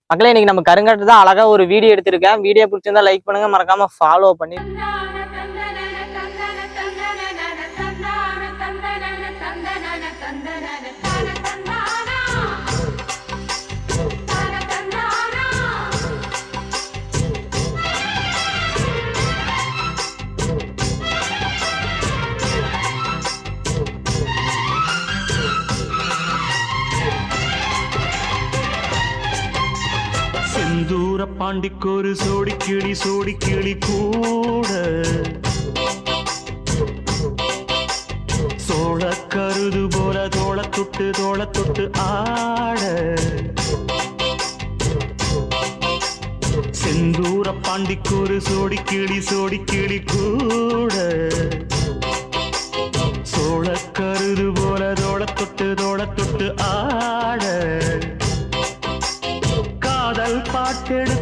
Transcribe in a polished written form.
மக்களே இன்னைக்கு நம்ம கருங்காட்டு தான் அழகா ஒரு வீடியோ எடுத்திருக்கேன். வீடியோ பிடிச்சிருந்தா லைக் பண்ணுங்க, மறக்காம ஃபாலோ பண்ணி செந்தூர பாண்டிக்கொரு சோடி கிளி கூட சோழ கருது போல தோள தொட்டு ஆட செந்தூர பாண்டிக்கொரு சோடி கிளி கூட சோழ கருது போல தோள தொட்டு ஆட காதல் பாட்டெடு